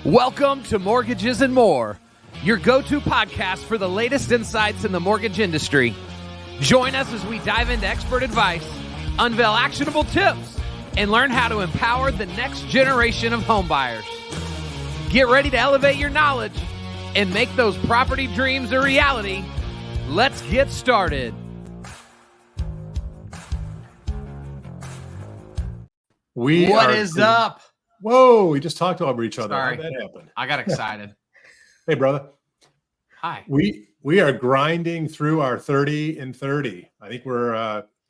Welcome to Mortgages and More, your go-to podcast for the latest insights in the mortgage industry. Join us as we dive into expert advice, unveil actionable tips, and learn how to empower the next generation of homebuyers. Get ready to elevate your knowledge and make those property dreams a reality. Let's get started. What is up? Whoa, we just talked over each other. Sorry. How'd that happen? I got excited. Hey, brother. Hi. We are grinding through our 30 and 30. I think we're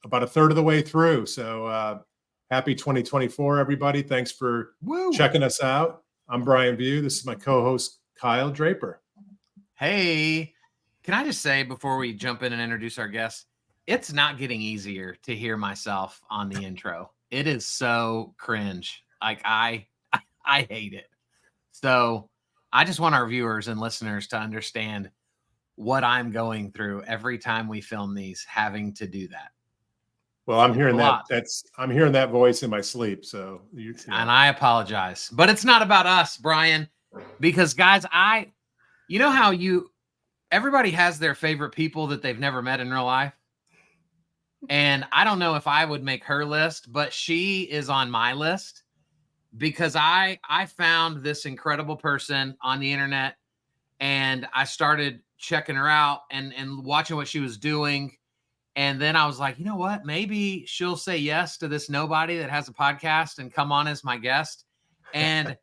about a third of the way through. So happy 2024, everybody. Thanks for checking us out. I'm Brian View. This is my co-host, Kyle Draper. Hey, can I just say before we jump in and introduce our guests, it's not getting easier to hear myself on the intro. It is so cringe. Like I hate it. So I just want our viewers and listeners to understand what I'm going through every time we film these, having to do that. Well, I'm hearing that. I'm hearing that voice in my sleep. So and I apologize, but it's not about us, Brian, because guys, you know how everybody has their favorite people that they've never met in real life. And I don't know if I would make her list, but she is on my list. Because I found this incredible person on the internet and I started checking her out and watching what she was doing. And then I was like, you know what? Maybe she'll say yes to this nobody that has a podcast and come on as my guest. And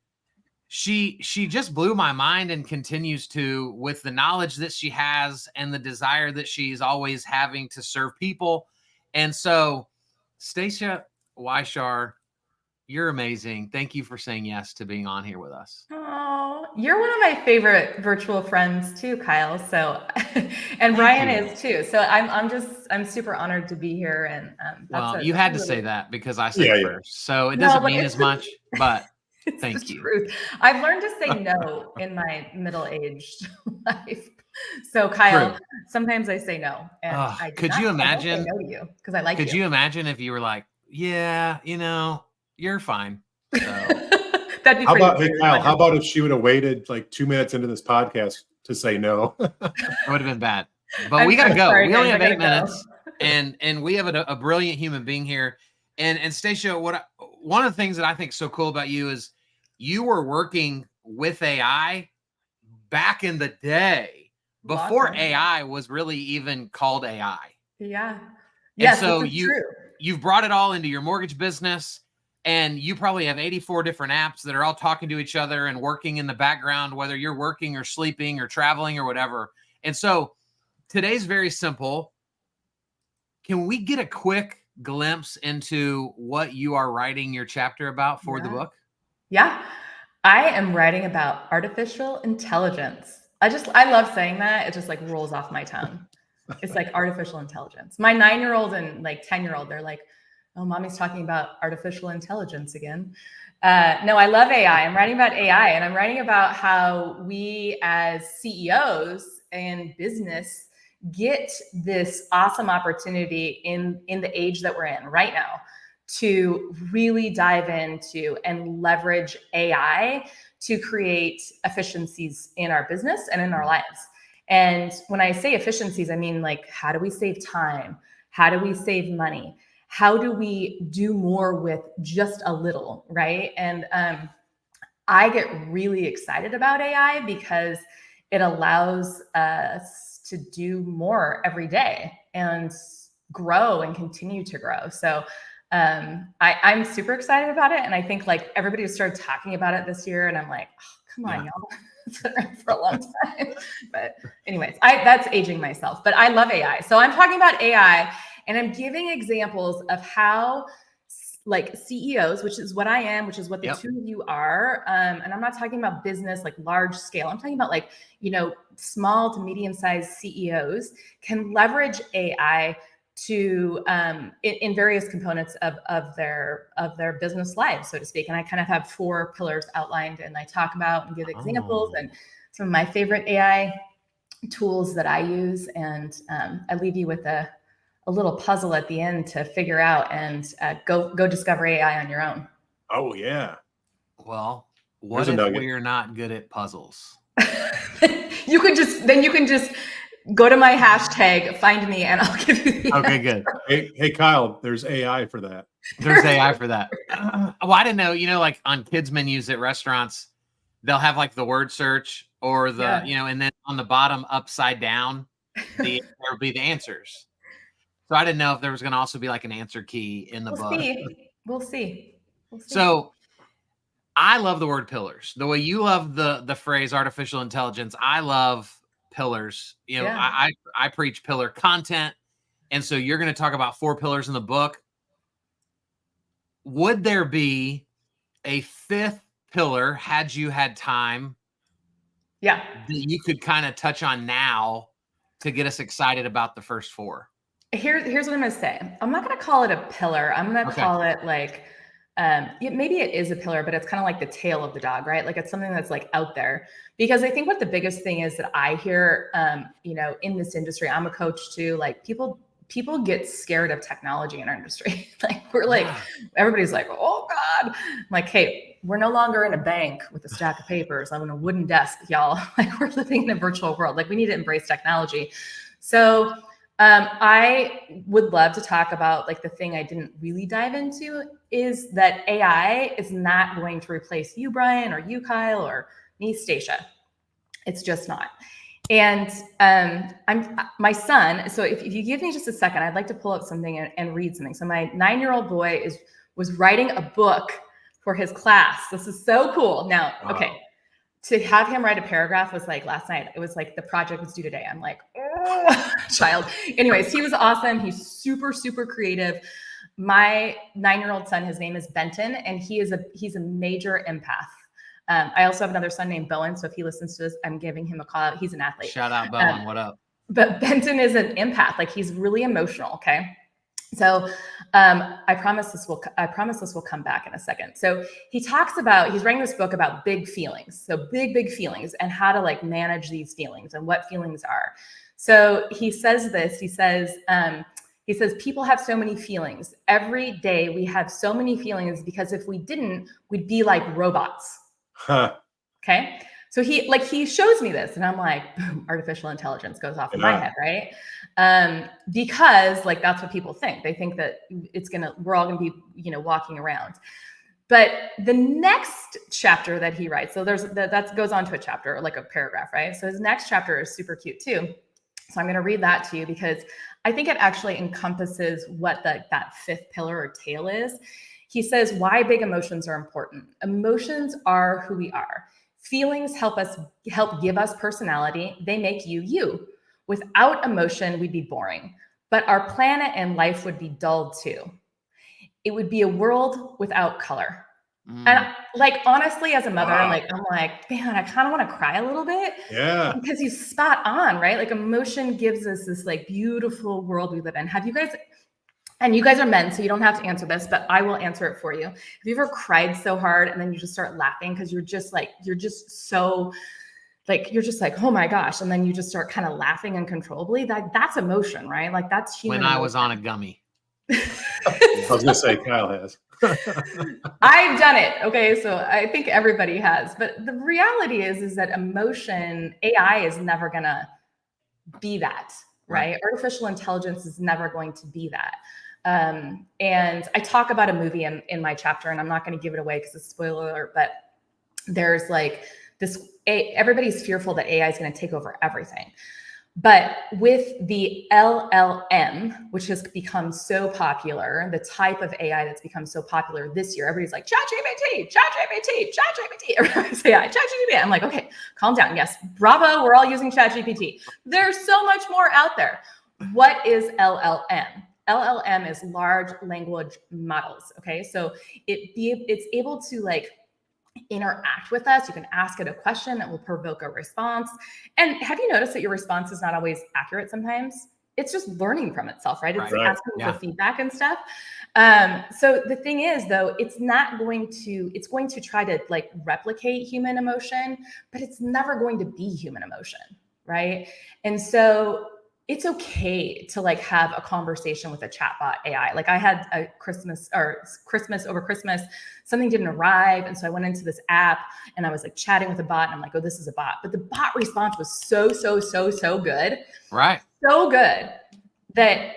she just blew my mind and continues to, with the knowledge that she has and the desire that she's always having to serve people. And so Stacia Weishaar, you're amazing. Thank you for saying yes to being on here with us. Oh, you're one of my favorite virtual friends too, Kyle. So, and Brian is too. So I'm super honored to be here. And well, you had to say that because I said it first. So it doesn't mean as much, but thank you. Truth. I've learned to say no in my middle-aged life. So Kyle, sometimes I say no. And I could you imagine? I don't say no to you because I like you. Could you imagine if you were like, yeah, you're fine. So. That'd be how about, hey, Kyle, how about if she would have waited like 2 minutes into this podcast to say no? It would have been bad. But we got to go. We only have 8 minutes. And we have a brilliant human being here. And Stacia, one of the things that I think is so cool about you is you were working with AI back in the day before AI was really even called AI. Yeah. Yes, so you've brought it all into your mortgage business. And you probably have 84 different apps that are all talking to each other and working in the background, whether you're working or sleeping or traveling or whatever. And so today's very simple. Can we get a quick glimpse into what you are writing your chapter about for the book? Yeah, I am writing about artificial intelligence. I love saying that. It just like rolls off my tongue. It's like artificial intelligence. My 9-year-old and like 10-year-old, they're like, oh, mommy's talking about artificial intelligence again. No, I love AI. I'm writing about AI and I'm writing about how we as CEOs and business get this awesome opportunity in the age that we're in right now to really dive into and leverage AI to create efficiencies in our business and in our lives. And when I say efficiencies, I mean like, how do we save time? How do we save money? How do we do more with just a little, right? And I get really excited about AI because it allows us to do more every day and grow and continue to grow. So I'm super excited about it. And I think like everybody started talking about it this year and I'm like, oh, come on, y'all. It's been around for a long time. But anyways, that's aging myself, but I love AI. So I'm talking about AI and I'm giving examples of how like CEOs, which is what I am, which is what the two of you are. And I'm not talking about business, like large scale. I'm talking about like, small to medium-sized CEOs can leverage AI to in various components of their business lives, so to speak. And I kind of have 4 pillars outlined and I talk about and give examples and some of my favorite AI tools that I use. And I leave you with a little puzzle at the end to figure out and go discover AI on your own. Oh, yeah. Well, What There's a if nugget. we're not good at puzzles? You can just go to my hashtag, find me, and I'll give you the Okay, answer. good. Hey, Kyle, there's AI for that. There's AI for that. Well, I didn't know, like on kids menus at restaurants, they'll have like the word search or the, and then on the bottom upside down, there would be the answers. So I didn't know if there was going to also be like an answer key in the book. We'll see. So I love the word pillars. The way you love the phrase artificial intelligence, I love pillars. I preach pillar content. And so you're going to talk about 4 pillars in the book. Would there be a 5th pillar had you had time? Yeah. That you could kind of touch on now to get us excited about the first 4? Here's what I'm going to say. I'm not going to call it a pillar. I'm going to call it like, maybe it is a pillar, but it's kind of like the tail of the dog, right? Like it's something that's like out there, because I think what the biggest thing is that I hear, in this industry, I'm a coach too. Like people get scared of technology in our industry. Like everybody's like, oh God. I'm like, hey, we're no longer in a bank with a stack of papers. I'm on a wooden desk, y'all. Like we're living in a virtual world. Like we need to embrace technology. So I would love to talk about like the thing I didn't really dive into is that AI is not going to replace you, Brian, or you, Kyle, or me, Stacia. It's just not. And I'm my son. So if you give me just a second, I'd like to pull up something and read something. So my 9-year-old boy was writing a book for his class. This is so cool. Now, okay. To have him write a paragraph was like last night. It was like the project was due today. I'm like, oh, child. Anyways, he was awesome. He's super, super creative. My 9-year-old son, his name is Benton, and he's a major empath. I also have another son named Bowen. So if he listens to this, I'm giving him a call out. He's an athlete. Shout out Bowen. What up? But Benton is an empath. Like he's really emotional. Okay. So I promise this will come back in a second. So he's writing this book about big feelings. So big feelings and how to like manage these feelings and what feelings are. So he says this, he says, people have so many feelings. Every day we have so many feelings because if we didn't, we'd be like robots. Huh. Okay. So he shows me this and I'm like, boom, artificial intelligence goes off in my head, right? Because like, that's what people think. They think that we're all going to be, walking around. But the next chapter that he writes, so that goes on to a chapter, like a paragraph, right? So his next chapter is super cute too. So I'm going to read that to you because I think it actually encompasses what that 5th pillar or tail is. He says, why big emotions are important. Emotions are who we are. Feelings help give us personality. They make you, you. Without emotion, we'd be boring, but our planet and life would be dulled too. It would be a world without color. And like, honestly, as a mother, like, I'm like, man, I kind of want to cry a little bit. Yeah. Because he's spot on, right? Like emotion gives us this like beautiful world we live in. Have you guys, and you guys are men, so you don't have to answer this, but I will answer it for you. Have you ever cried so hard and then you just start laughing because you're just so like, you're just like, oh my gosh. And then you just start kind of laughing uncontrollably. That's emotion, right? Like that's human. When I was on a gummy. I was going to say Kyle has. I've done it. Okay. So I think everybody has, but the reality is that emotion, AI is never going to be that, right? Artificial intelligence is never going to be that. And I talk about a movie in my chapter, and I'm not going to give it away because it's a spoiler alert, but there's like everybody's fearful that AI is going to take over everything. But with the LLM, which has become so popular, the type of AI that's become so popular this year, everybody's like, ChatGPT. Everybody's say, ChatGPT. I'm like, okay, calm down. Yes, bravo, we're all using ChatGPT. There's so much more out there. What is LLM? LLM is large language models. Okay, so it's able to like interact with us. You can ask it a question that will provoke a response. And have you noticed that your response is not always accurate sometimes? It's just learning from itself, right? It's asking for feedback and stuff. So the thing is, though, it's going to try to like replicate human emotion, but it's never going to be human emotion, right? And so it's okay to like have a conversation with a chatbot AI. Like I had a Christmas over Christmas, something didn't arrive. And so I went into this app and I was like chatting with a bot and I'm like, oh, this is a bot. But the bot response was so good. Right. So good that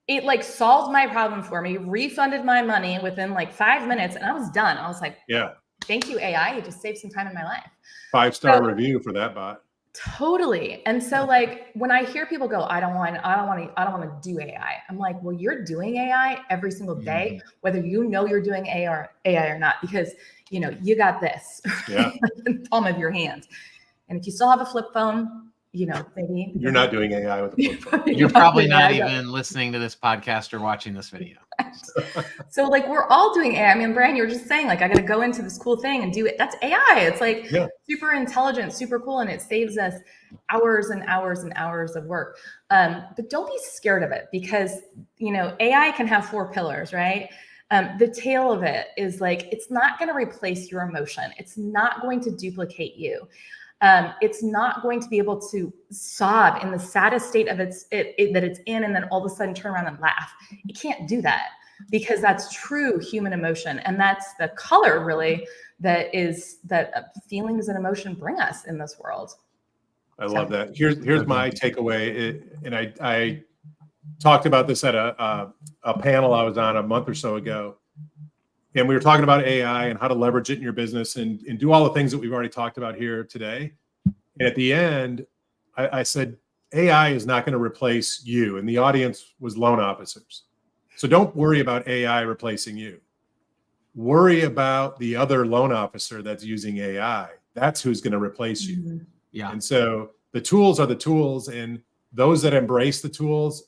it like solved my problem for me, refunded my money within like 5 minutes, and I was done. I was like, yeah, thank you, AI. You just saved some time in my life. 5-star review for that bot. Totally. And so like when I hear people go, I don't want to do AI. I'm like, well, you're doing AI every single day, whether you know you're doing AI or not, because you know, you got this in the palm of your hand. And if you still have a flip phone, you know, maybe you're not doing AI with a flip phone. You're probably not even listening to this podcast or watching this video. So like we're all doing AI. I mean, Brian, you were just saying like I got to go into this cool thing and do it. That's AI. It's like super intelligent, super cool, and it saves us hours and hours and hours of work. But don't be scared of it, because you know AI can have 4 pillars, right? The tail of it is like it's not going to replace your emotion. It's not going to duplicate you. It's not going to be able to sob in the saddest state of that it's in, and then all of a sudden turn around and laugh. It can't do that, because that's true human emotion, and that's the color really that feelings and emotion bring us in this world. I love that. Here's my takeaway, and I talked about this at a panel I was on a month or so ago. And we were talking about AI and how to leverage it in your business and do all the things that we've already talked about here today. And at the end, I said, AI is not going to replace you. And the audience was loan officers. So don't worry about AI replacing you. Worry about the other loan officer that's using AI. That's who's going to replace you. Yeah. And so the tools are the tools, and those that embrace the tools,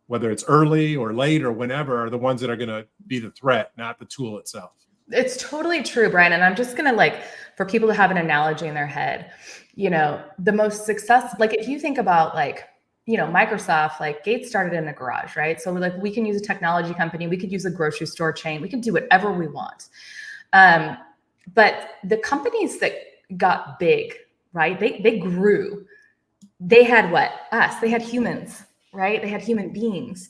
whether it's early or late or whenever, are the ones that are going to be the threat, not the tool itself. It's totally true, Brian. And I'm just going to like, for people to have an analogy in their head, you know, the most success, like if you think about like, you know, Microsoft, like Gates started in a garage, right? So like we can use a technology company, we could use a grocery store chain, we can do whatever we want. But the companies that got big, right? They grew. They had what? Us. They had humans, right? They had human beings.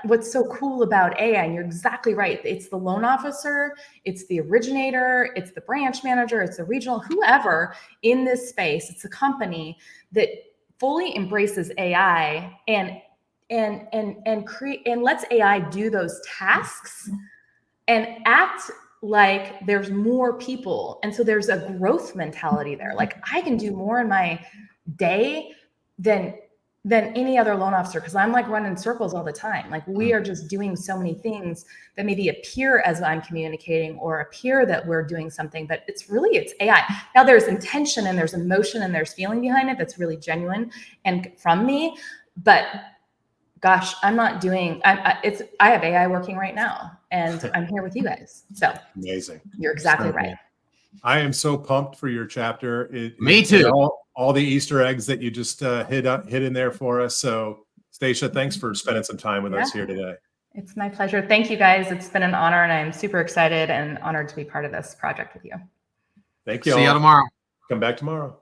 What's so cool about AI, and you're exactly right, it's the loan officer, it's the originator, it's the branch manager, it's the regional, whoever in this space, it's a company that fully embraces AI and create and lets AI do those tasks and act like there's more people. And so there's a growth mentality there. Like I can do more in my day than any other loan officer, because I'm like running circles all the time. Like we are just doing so many things that maybe appear as I'm communicating or appear that we're doing something, but it's AI. Now there's intention and there's emotion and there's feeling behind it that's really genuine and from me. But gosh, I'm not doing, I have AI working right now and I'm here with you guys. So amazing. You're exactly right. I am so pumped for your chapter. Me too. All the Easter eggs that you just hit in there for us. So Stacia, thanks for spending some time with us here today. It's my pleasure. Thank you guys. It's been an honor, and I'm super excited and honored to be part of this project with you. Thank you. See you tomorrow. Come back tomorrow.